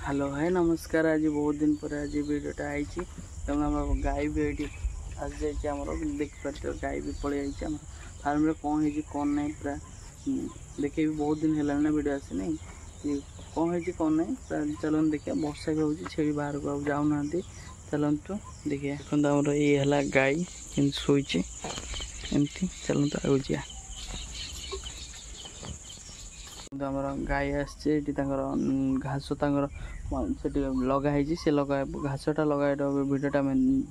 Hello है नमस्कार। आज बहुत दिन पर आज वीडियोटा आई गाई भी ये आस जामर देखिए गाई भी पलि आई फार्म रे कौन है कौन नहीं पूरा देखे भी बहुत दिन है ना वीडियो आसी नहीं कौन है कौन नहीं चलन देखिए वर्षा भी हो छेड़ी बाहर को जाऊना चलतु देखिए आमर ये है गाई शोचे एमती चलतु आगे जा आमर गाई आसचे घास से लगाई से लगा घासटा लगा भिडटा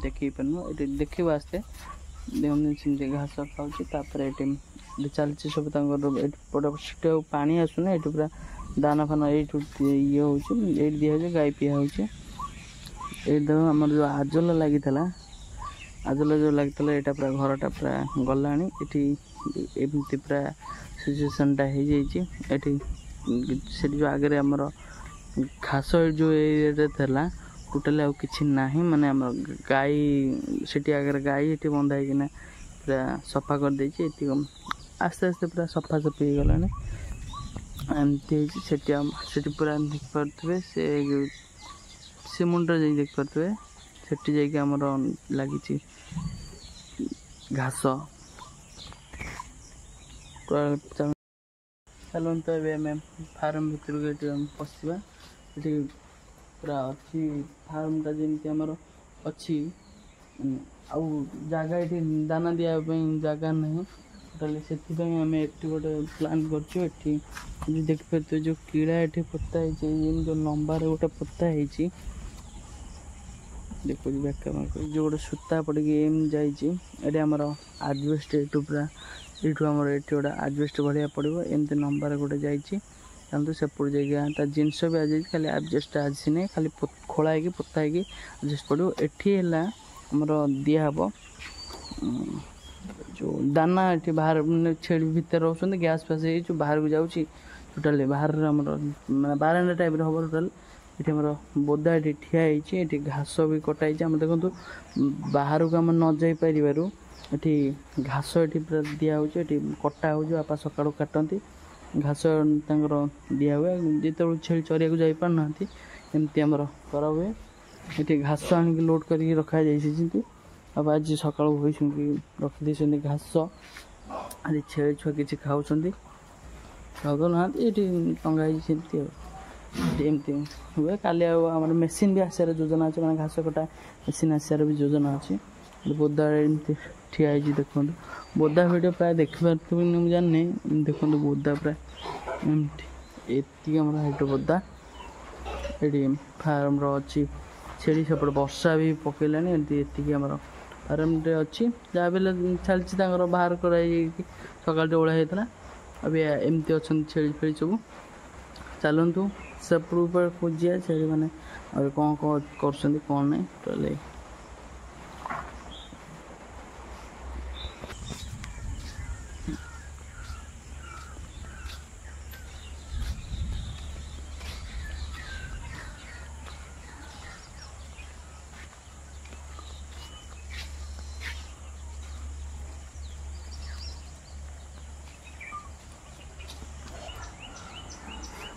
देखी पार्न ये देखा आसते देखते घास खाऊपर ये चलती सब पटे पानी आसुना ये पूरा दाना फाना ये ये हो दिहे गाई पिया ये देख आम जो आजल लगी आजल जो लगी यहाँ पूरा घरटा पूरा गला एमती पूरा सिचुएसनटा हो जो आगे आमर घास जो एरिया था टोटाली आउ कि ना माने आम गाई से आगे गाई ये बंधा होना पूरा सफा कर दे आस्ते आस्ते पूरा सफा सफी हो गलानी एमती से पूरा देख पारे से मुंडा जा देख पारे से जामर लगी घास चलते एवं फार्म भर पशा ये पूरा अच्छी फार्मटा जमी आमर अच्छी जगह ये दाना दियापी जगह ना टोटाली से आम ये गोटे प्लान कर देखिए जो कीड़ा ये पोता है जो लंबार गोटे पोता है देखो जो गोटे सूता पड़ी जाइए आमर आजबेस्ट ये पूरा यूँ आम ये गोटे आजबेस्ट भाया पड़ो एमती नंबर गोटे जाइए सेपट जाइए जिनस भी आज खाली आजबेस्ट आसी नहीं खाली खोलाई पोता है आजबेस्ट पड़ो ये आमर दिहब जो दाना ये बाहर छेड़ी भितर रोचे गैस फैस जो बाहर को जाऊँगी टोटाली बाहर मैं बारांडा टाइप हम टोटाल ये आमर बोदा ये ठिया ये घास भी कटाई आम देखो बाहर को आम न जापर ये घास ये पूरा दिया ये कटा हो बापा सका काटती घास दिया हुए जो छेड़ी चरिया को जापार ना एमती आमर करा हुए ये घास आनिक लोड कर रखा अब आज सका रखी घास आज छेड़ी छुआ किसी खाऊँ ना ये टंगाई एमती हुए काली आम मेसीन भी आसार योजना अच्छे मैंने घास कटा मेसीन आसार भी योजना अच्छी बोदा एमती ठिया देखो बोदा भिडियो प्राय देखिए मुझे जानी देखो बोदा प्राय एमती आम हाइट बोदा ये फार्म अच्छी छेड़ी सेपट वर्षा भी पकईला एमती आम फार्म अच्छी जहाँ भी चलती बाहर कर सकाल ओला होता अब एमती अच्छा छेड़ी फेड़ी सब चलतु सेपट खोजिया छेड़ी मैंने कौन कौन कर कौन नहीं टोटल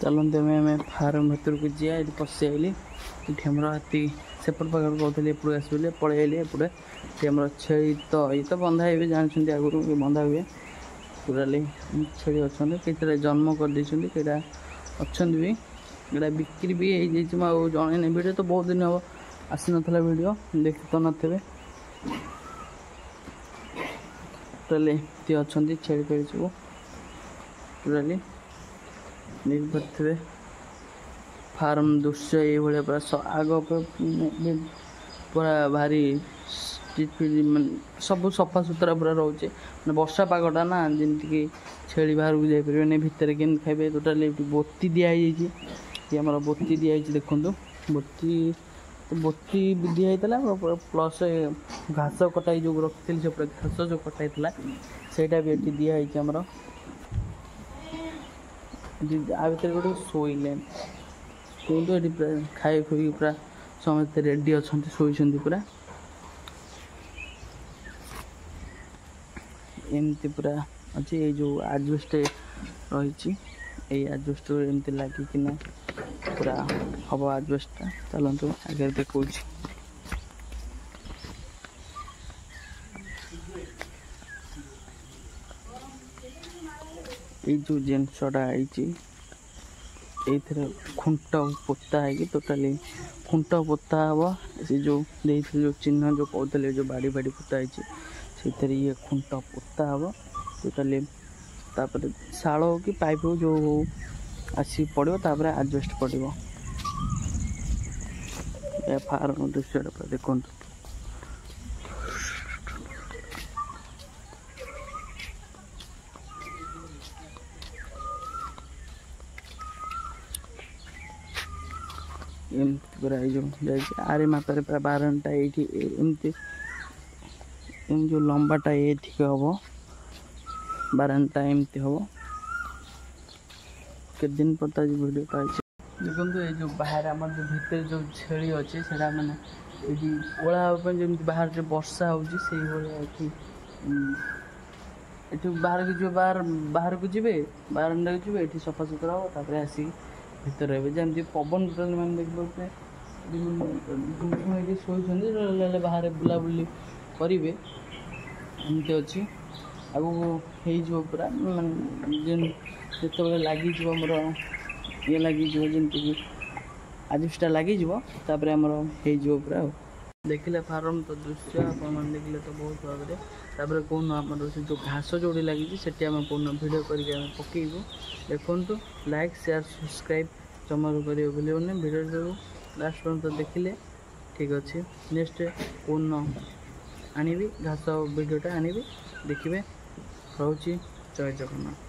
चलते आम फार्म भर को जी पशि आइली ये हाथी सेपट पाख कहते एपट आस पलि आइली एपटे आम छेड़ी तो ये तो बंधा हे जानते आगुरी बंधा हुए टोटाली छेड़ी अच्छा कई जन्म कर कईटा अच्छा भी यहाँ बिक्री भी हो जन वीडियो तो बहुत दिन हम आसी नाला वीडियो देखी तो नथे टोटाली ये अच्छा छेड़ी फेड़ी सब टोटाली देखिए फार्म दृश्य ये पूरा आग पूरा भारी सब सफा सुतरा पूरा रोचे मैं वर्षा पागटा ना जमीक छेड़ी बाहर को जापर भितर के खाइबे टोटाली बोती दिखाई आम बोती दिखाई देखो बोती दिखाई प्लस घास कटाई जो रखी से घास जो कटाई सेटा भी ये दिखाई आमर आ भर गोटे शोले ये खाई खुई पूरा समस्त रेडी अच्छा शोती पूरा एमती पूरा अच्छे ये जो आजबेस्ट रही এই ଆଜବେଷ୍ଟ ଏମିତି ଲାଗିକିନା ପୁରା ହବ ଆଜବେଷ୍ଟଟା। ଚାଲନ୍ତୁ ଆଗରେ ଦେଖାଉଛି। ଏଇ ଯେଉଁ ଜିନିଷଟା ହେଇଛି ଏଇଥିରେ ଖୁଣ୍ଟ ପୋତା ହେଇକି ଟୋଟାଲି ଖୁଣ୍ଟ ପୋତା ହେବ। ସେ ଯେଉଁ ଦେଇଥିଲେ ଯେଉଁ ଚିହ୍ନ ଯେଉଁ କହୁଥିଲେ ଯେଉଁ ବାଡ଼ି ବାଡ଼ି ପୋତା ହେଇଛି ସେଇଥିରେ ଇଏ ଖୁଣ୍ଟ ପୋତା ହେବ ଟୋଟାଲି। ତାପରେ ଶାଳ ହଉ କି ପାଇପ୍ ହଉ ଯେଉଁ ହଉ ଆସିକି ପଡ଼ିବ, ତାପରେ ଆଜବେଷ୍ଟ ପଡ଼ିବ। ଏ ଫାର୍ମ ଦୃଶ୍ୟଟା ପୁରା ଦେଖନ୍ତୁ। ଏମିତି ପୁରା ଏଇ ଯେଉଁ ଯାଇଛି ଆରି ମାପରେ ପୁରା ବାରଣ୍ଡା ଏଇଠି ଏମିତି ଯେଉଁ ଲମ୍ବାଟା ଏଇଠିକି ହେବ, ବାରଣ୍ଡା ଏମିତି ହେବ। କେତେ ଦିନ ପରେ ତ ଭିଡ଼ିଓଟା ହେଇଛି ଦେଖନ୍ତୁ। ଏଇ ଯେଉଁ ବାହାରେ ଆମର ଯେଉଁ ଭିତରେ ଯେଉଁ ଛେଳି ଅଛି ସେଇଟା ମାନେ ଏଇଠି ଓଳା ହେବା ପାଇଁ ଯେମିତି ବାହାରେ ଯେଉଁ ବର୍ଷା ହେଉଛି ସେଇଭଳିଆ ଏଠି ବାହାରକୁ ଯିବେ, ବାହାରକୁ ଯିବେ, ବାରଣ୍ଡାକୁ ଯିବେ, ଏଠି ସଫାସୁତୁରା ହେବ, ତାପରେ ଆସିକି ଭିତରେ ରହିବେ। ଯେମିତି ପବନ ଟୋଟାଲି ମାନେ ଦେଖିପାରୁଥିବେ ଏଠି ଶୋଇଛନ୍ତି, ହେଲେ ବାହାରେ ବୁଲାବୁଲି କରିବେ ଏମିତି ଅଛି। ଆଗକୁ ହେଇଯିବ ପୁରା ମାନେ ଯେତେବେଳେ ଲାଗିଯିବ ଆମର ଇଏ ଲାଗିଯିବ, ଯେମିତିକି ଆଜବେଷ୍ଟଟା ଲାଗିଯିବ, ତାପରେ ଆମର ହେଇଯିବ ପୁରା। ଆଉ ଦେଖିଲେ ଫାର୍ମ ତ ଦୃଶ୍ୟ ଆପଣମାନେ ଦେଖିଲେ ତ ବହୁତ ଭାବରେ। ତାପରେ କେଉଁଦିନ ଆମର ସେ ଯେଉଁ ଘାସ ଯେଉଁଠି ଲାଗିଛି ସେଠି ଆମେ କେଉଁଦିନ ଭିଡ଼ିଓ କରିକି ଆମେ ପକେଇବୁ। ଦେଖନ୍ତୁ, ଲାଇକ୍ ସେୟାର ସବସ୍କ୍ରାଇବ୍ ଜମାରୁ କରିବାକୁ ଭୁଲିବନି। ଭିଡ଼ିଓ ଲାଷ୍ଟ ପର୍ଯ୍ୟନ୍ତ ଦେଖିଲେ ଠିକ୍ ଅଛି। ନେକ୍ସଟ କେଉଁଦିନ ଆଣିବି ଘାସ ଭିଡ଼ିଓଟା ଆଣିବି, ଦେଖିବେ। ରହୁଛି, ଜୟ ଜଗନ୍ନାଥ।